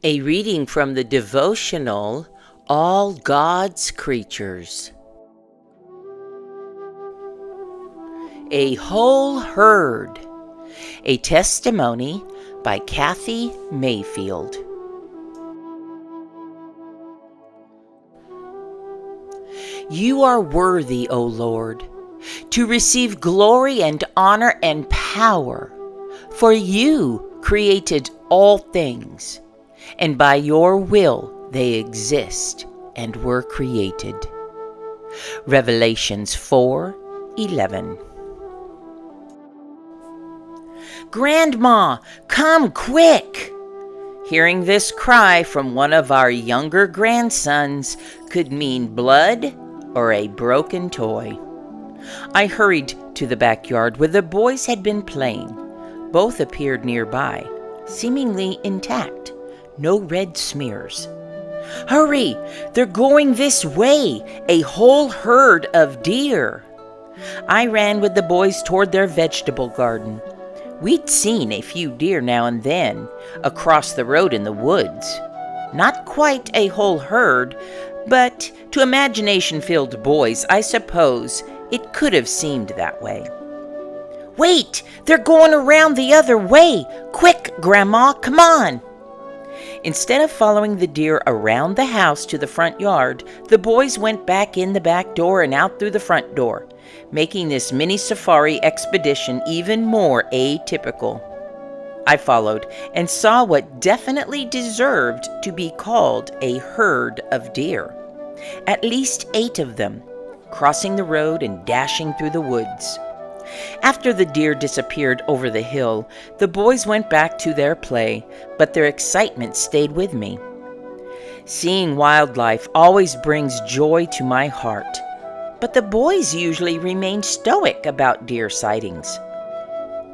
A reading from the devotional, All God's Creatures. A Whole Herd. A testimony by Kathy Mayfield. You are worthy, O Lord, to receive glory and honor and power, for you created all things, and by your will they exist and were created. Revelations 4:11. Grandma, come quick! Hearing this cry from one of our younger grandsons could mean blood or a broken toy. I hurried to the backyard where the boys had been playing. Both appeared nearby, seemingly intact. No red smears. Hurry! They're going this way! A whole herd of deer! I ran with the boys toward their vegetable garden. We'd seen a few deer now and then across the road in the woods. Not quite a whole herd, but to imagination-filled boys, I suppose it could have seemed that way. Wait! They're going around the other way! Quick, Grandma, come on! Instead of following the deer around the house to the front yard, the boys went back in the back door and out through the front door, making this mini safari expedition even more atypical. I followed and saw what definitely deserved to be called a herd of deer. At least 8 of them, crossing the road and dashing through the woods. After the deer disappeared over the hill, the boys went back to their play, but their excitement stayed with me. Seeing wildlife always brings joy to my heart, but the boys usually remain stoic about deer sightings.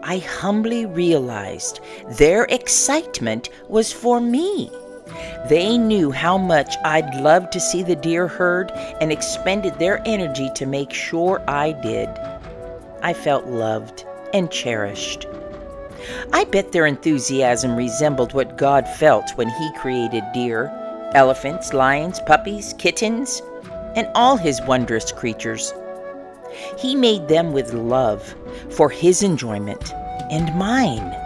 I humbly realized their excitement was for me. They knew how much I'd love to see the deer herd and expended their energy to make sure I did. I felt loved and cherished. I bet their enthusiasm resembled what God felt when He created deer, elephants, lions, puppies, kittens, and all His wondrous creatures. He made them with love for His enjoyment and mine.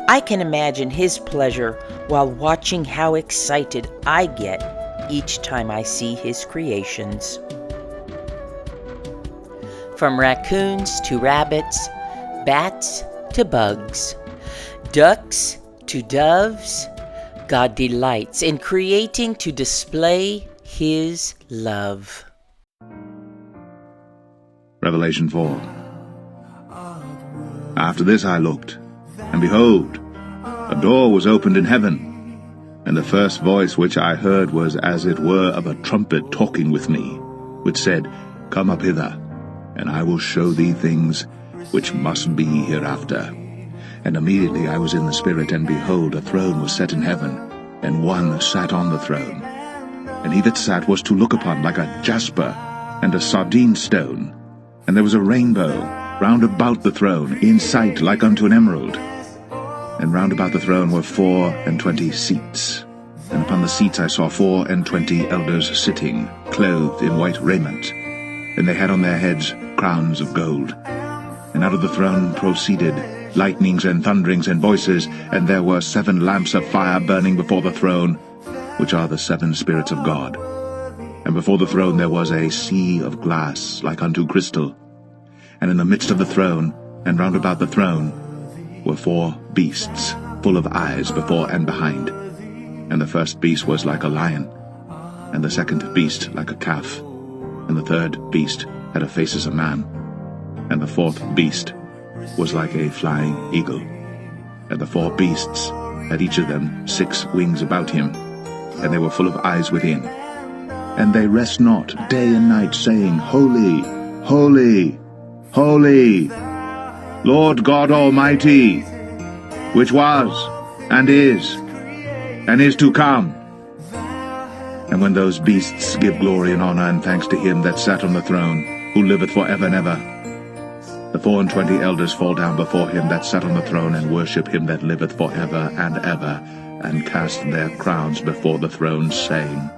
I can imagine His pleasure while watching how excited I get each time I see His creations. From raccoons to rabbits, bats to bugs, ducks to doves, God delights in creating to display His love. Revelation 4. After this I looked, and behold, a door was opened in heaven, and the first voice which I heard was as it were of a trumpet talking with me, which said, Come up hither, and I will show thee things which must be hereafter. And immediately I was in the Spirit, and behold, a throne was set in heaven, and one sat on the throne. And he that sat was to look upon like a jasper and a sardine stone. And there was a rainbow round about the throne, in sight like unto an emerald. And round about the throne were 24 seats. And upon the seats I saw 24 elders sitting, clothed in white raiment. And they had on their heads crowns of gold. And out of the throne proceeded lightnings and thunderings and voices, and there were 7 lamps of fire burning before the throne, which are the 7 spirits of God. And before the throne there was a sea of glass like unto crystal. And in the midst of the throne, and round about the throne, were 4 beasts, full of eyes before and behind. And the first beast was like a lion, and the second beast like a calf. And the third beast had a face as a man, and the 4th beast was like a flying eagle. And the 4 beasts had each of them 6 wings about him, and they were full of eyes within. And they rest not day and night, saying, Holy, holy, holy, Lord God Almighty, which was, and is to come. And when those beasts give glory and honor and thanks to Him that sat on the throne, who liveth for ever and ever, the 24 elders fall down before Him that sat on the throne, and worship Him that liveth for ever and ever, and cast their crowns before the throne, saying,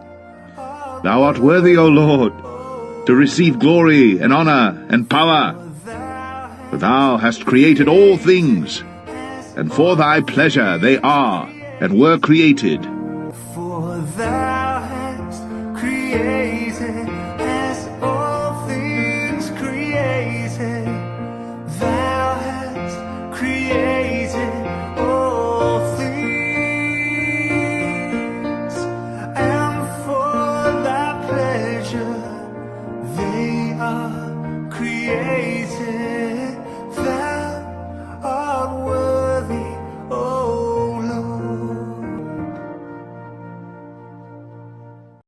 Thou art worthy, O Lord, to receive glory and honor and power. For thou hast created all things, and for thy pleasure they are and were created. For thou hast created as all things created. Thou hast created all things, and for thy pleasure they are created.